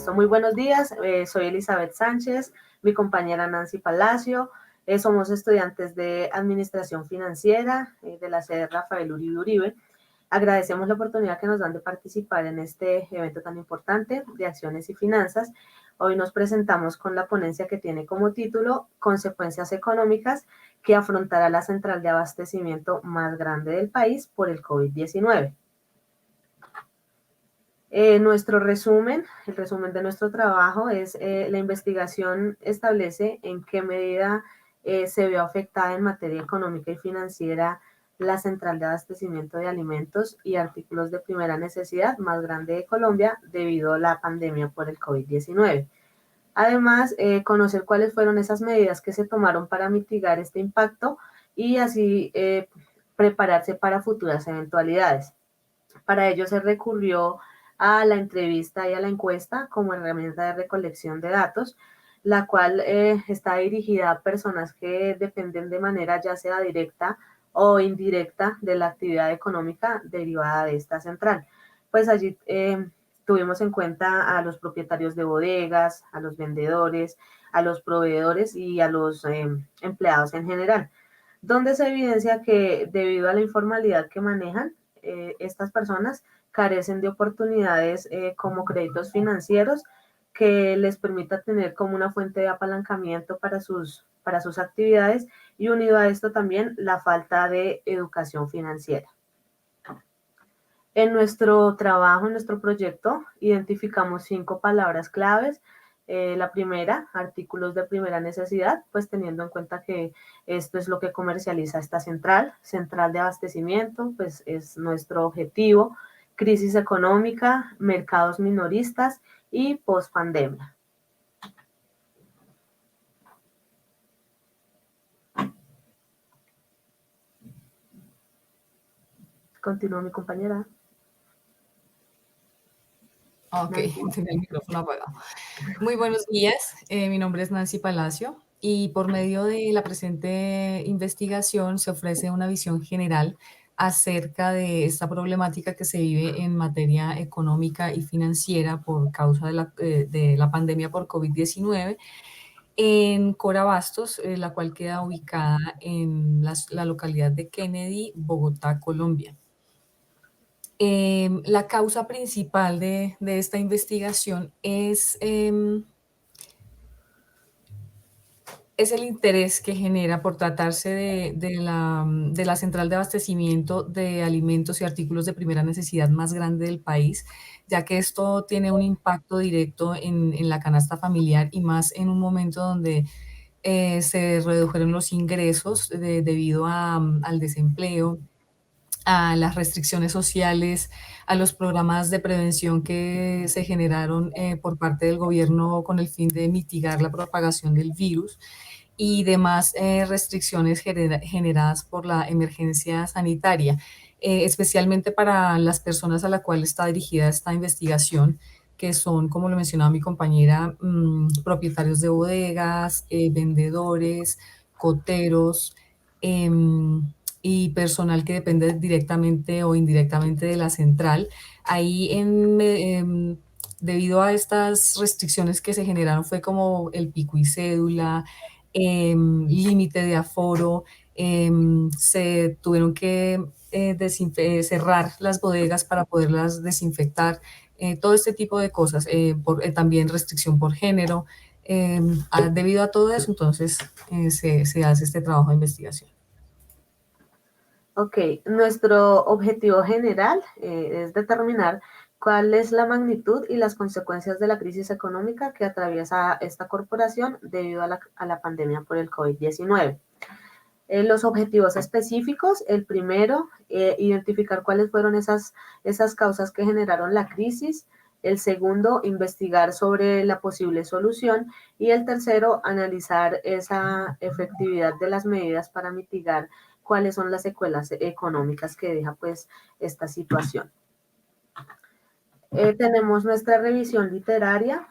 Listo, muy buenos días. Soy Elizabeth Sánchez, mi compañera Nancy Palacio. Somos estudiantes de Administración Financiera de la sede Rafael Uribe Uribe. Agradecemos la oportunidad que nos dan de participar en este evento tan importante de acciones y finanzas. Hoy nos presentamos con la ponencia que tiene como título Consecuencias económicas que afrontará la central de abastecimiento más grande del país por el COVID-19. Nuestro resumen, el resumen de nuestro trabajo es la investigación establece en qué medida se vio afectada en materia económica y financiera la central de abastecimiento de alimentos y artículos de primera necesidad más grande de Colombia debido a la pandemia por el COVID-19. Además, conocer cuáles fueron esas medidas que se tomaron para mitigar este impacto y así prepararse para futuras eventualidades. Para ello se recurrió a la entrevista y a la encuesta como herramienta de recolección de datos, la cual está dirigida a personas que dependen de manera ya sea directa o indirecta de la actividad económica derivada de esta central. Pues allí tuvimos en cuenta a los propietarios de bodegas, a los vendedores, a los proveedores y a los empleados en general, donde se evidencia que debido a la informalidad que manejan, estas personas carecen de oportunidades como créditos financieros que les permita tener como una fuente de apalancamiento para sus actividades y unido a esto también la falta de educación financiera. En nuestro trabajo, en nuestro proyecto, identificamos 5 palabras claves. La primera, artículos de primera necesidad, pues teniendo en cuenta que esto es lo que comercializa esta central de abastecimiento, pues es nuestro objetivo, crisis económica, mercados minoristas y pospandemia. Continúa mi compañera. Ok, tenía el micrófono apagado. Muy buenos días, mi nombre es Nancy Palacio y por medio de la presente investigación se ofrece una visión general acerca de esta problemática que se vive en materia económica y financiera por causa de la pandemia por COVID-19 en Corabastos, la cual queda ubicada en la localidad de Kennedy, Bogotá, Colombia. La causa principal de esta investigación es el interés que genera por tratarse de la central de abastecimiento de alimentos y artículos de primera necesidad más grande del país, ya que esto tiene un impacto directo en la canasta familiar y más en un momento donde se redujeron los ingresos debido al desempleo, a las restricciones sociales, a los programas de prevención que se generaron por parte del gobierno con el fin de mitigar la propagación del virus y demás restricciones generadas por la emergencia sanitaria, especialmente para las personas a las cuales está dirigida esta investigación, que son, como lo mencionaba mi compañera, propietarios de bodegas, vendedores, coteros, y personal que depende directamente o indirectamente de la central. Ahí, debido a estas restricciones que se generaron, fue como el pico y cédula, límite de aforo, se tuvieron que cerrar las bodegas para poderlas desinfectar, todo este tipo de cosas, también restricción por género. Debido a todo eso, entonces, se hace este trabajo de investigación. Ok, nuestro objetivo general es determinar cuál es la magnitud y las consecuencias de la crisis económica que atraviesa esta corporación debido a la pandemia por el COVID-19. Los objetivos específicos, el primero, identificar cuáles fueron esas causas que generaron la crisis. El segundo, investigar sobre la posible solución. Y el tercero, analizar esa efectividad de las medidas para mitigar cuáles son las secuelas económicas que deja pues esta situación. Tenemos nuestra revisión literaria.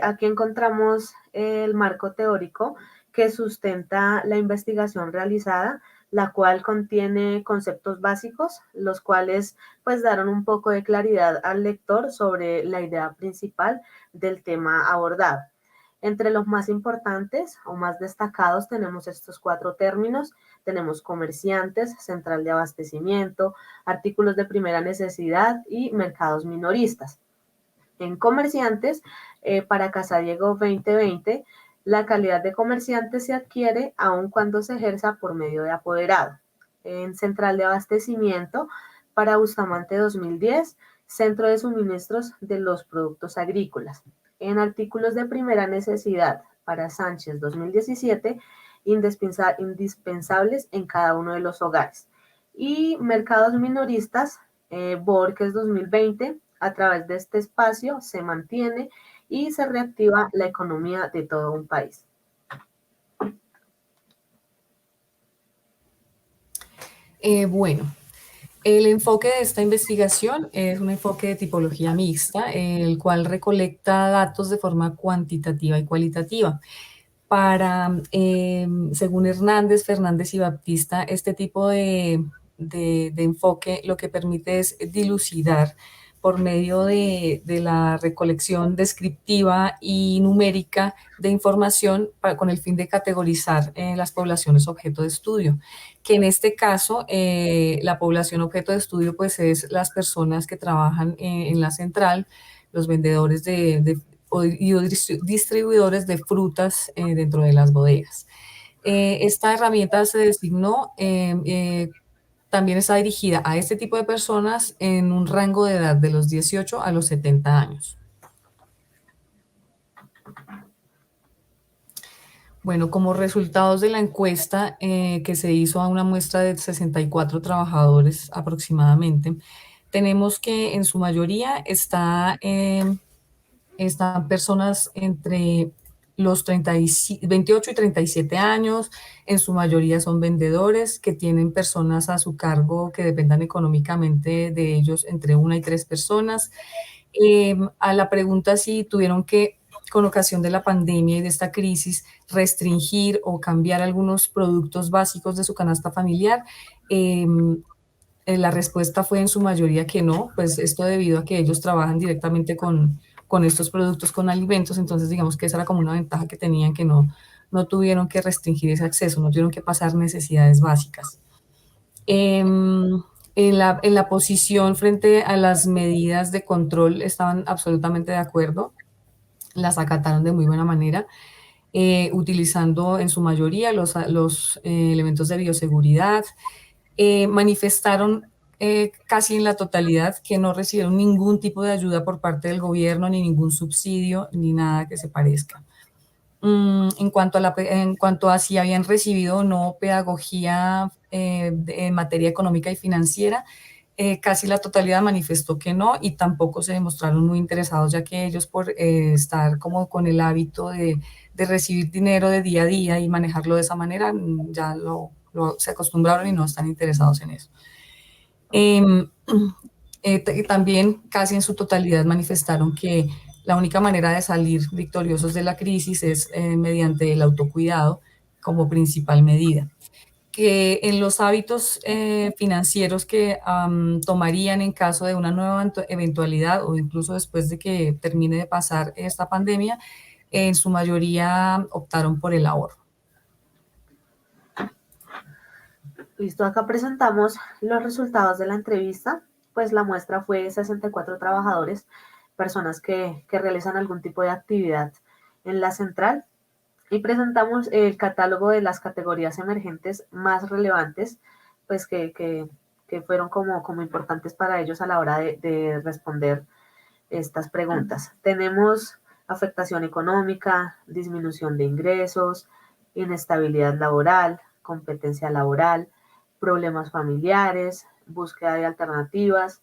Aquí encontramos el marco teórico que sustenta la investigación realizada, la cual contiene conceptos básicos, los cuales pues daron un poco de claridad al lector sobre la idea principal del tema abordado. Entre los más importantes o más destacados tenemos estos 4 términos. Tenemos comerciantes, central de abastecimiento, artículos de primera necesidad y mercados minoristas. En comerciantes, para Casadiego 2020, la calidad de comerciante se adquiere aun cuando se ejerza por medio de apoderado. En central de abastecimiento, para Bustamante 2010, centro de suministros de los productos agrícolas. En artículos de primera necesidad, para Sánchez 2017, indispensables en cada uno de los hogares. Y mercados minoristas, Borges 2020, a través de este espacio se mantiene y se reactiva la economía de todo un país. Bueno, el enfoque de esta investigación es un enfoque de tipología mixta, el cual recolecta datos de forma cuantitativa y cualitativa. Según Hernández, Fernández y Baptista, este tipo de enfoque lo que permite es dilucidar por medio de la recolección descriptiva y numérica de información con el fin de categorizar las poblaciones objeto de estudio, que en este caso la población objeto de estudio pues es las personas que trabajan en la central, los vendedores y distribuidores de frutas dentro de las bodegas. Esta herramienta se designó también está dirigida a este tipo de personas en un rango de edad de los 18 a los 70 años. Bueno, como resultados de la encuesta que se hizo a una muestra de 64 trabajadores aproximadamente, tenemos que en su mayoría están personas entre los 28 y 37 años, en su mayoría son vendedores que tienen personas a su cargo que dependan económicamente de ellos entre 1 y 3 personas. A la pregunta si tuvieron que, con ocasión de la pandemia y de esta crisis, restringir o cambiar algunos productos básicos de su canasta familiar, la respuesta fue en su mayoría que no, pues esto debido a que ellos trabajan directamente con estos productos, con alimentos, entonces digamos que esa era como una ventaja que tenían, que no tuvieron que restringir ese acceso, no tuvieron que pasar necesidades básicas. En la posición frente a las medidas de control estaban absolutamente de acuerdo, las acataron de muy buena manera, utilizando en su mayoría los elementos de bioseguridad. Manifestaron casi en la totalidad que no recibieron ningún tipo de ayuda por parte del gobierno, ni ningún subsidio, ni nada que se parezca. En cuanto a si habían recibido o no pedagogía en materia económica y financiera, casi la totalidad manifestó que no y tampoco se demostraron muy interesados, ya que ellos por estar como con el hábito de recibir dinero de día a día y manejarlo de esa manera, ya se acostumbraron y no están interesados en eso. Y también casi en su totalidad manifestaron que la única manera de salir victoriosos de la crisis es mediante el autocuidado como principal medida. Que en los hábitos financieros que tomarían en caso de una nueva eventualidad o incluso después de que termine de pasar esta pandemia, en su mayoría optaron por el ahorro. Listo, acá presentamos los resultados de la entrevista. Pues la muestra fue 64 trabajadores, personas que realizan algún tipo de actividad en la central. Y presentamos el catálogo de las categorías emergentes más relevantes, pues que fueron como importantes para ellos a la hora de responder estas preguntas. Tenemos afectación económica, disminución de ingresos, inestabilidad laboral, competencia laboral, problemas familiares, búsqueda de alternativas,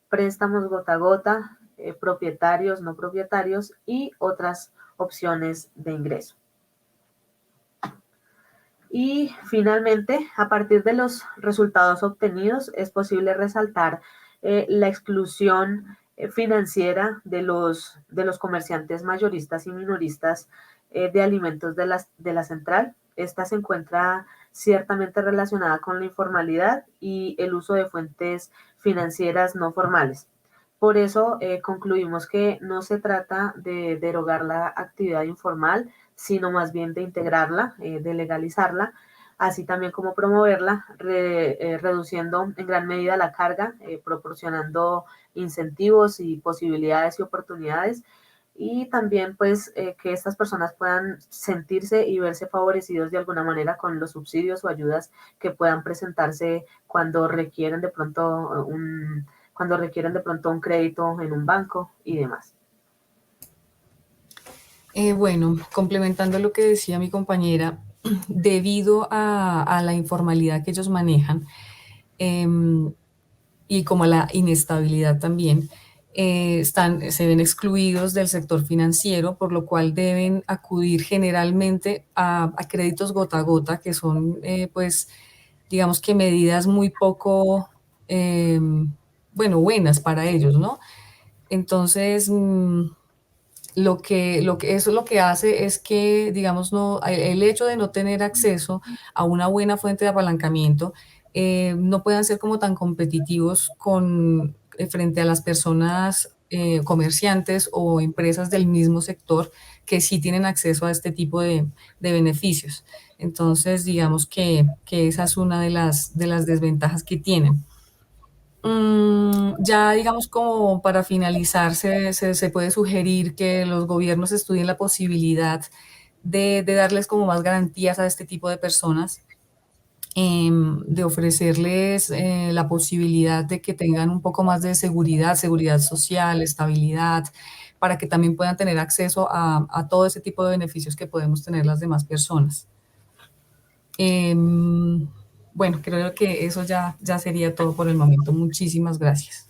préstamos gota a gota, propietarios, no propietarios y otras opciones de ingreso. Y finalmente, a partir de los resultados obtenidos, es posible resaltar la exclusión financiera de los comerciantes mayoristas y minoristas de alimentos de la central. Esta se encuentra ciertamente relacionada con la informalidad y el uso de fuentes financieras no formales. Por eso concluimos que no se trata de derogar la actividad informal, sino más bien de integrarla, de legalizarla, así también como promoverla, reduciendo en gran medida la carga, proporcionando incentivos y posibilidades y oportunidades, y también pues que estas personas puedan sentirse y verse favorecidos de alguna manera con los subsidios o ayudas que puedan presentarse cuando requieren de pronto un crédito en un banco y demás. Bueno, complementando lo que decía mi compañera, debido a la informalidad que ellos manejan, y como a la inestabilidad también, se ven excluidos del sector financiero, por lo cual deben acudir generalmente a créditos gota a gota, que son, pues, digamos que medidas muy poco, bueno, buenas para ellos, ¿no? Entonces, eso lo que hace es que, digamos, no, el hecho de no tener acceso a una buena fuente de apalancamiento, no puedan ser como tan competitivos frente a las personas, comerciantes o empresas del mismo sector que sí tienen acceso a este tipo de beneficios. Entonces, digamos que esa es una de las desventajas que tienen. Ya digamos como para finalizar, se puede sugerir que los gobiernos estudien la posibilidad de darles como más garantías a este tipo de personas, de ofrecerles la posibilidad de que tengan un poco más de seguridad, seguridad social, estabilidad, para que también puedan tener acceso a todo ese tipo de beneficios que podemos tener las demás personas. Bueno, creo que eso ya sería todo por el momento. Muchísimas gracias.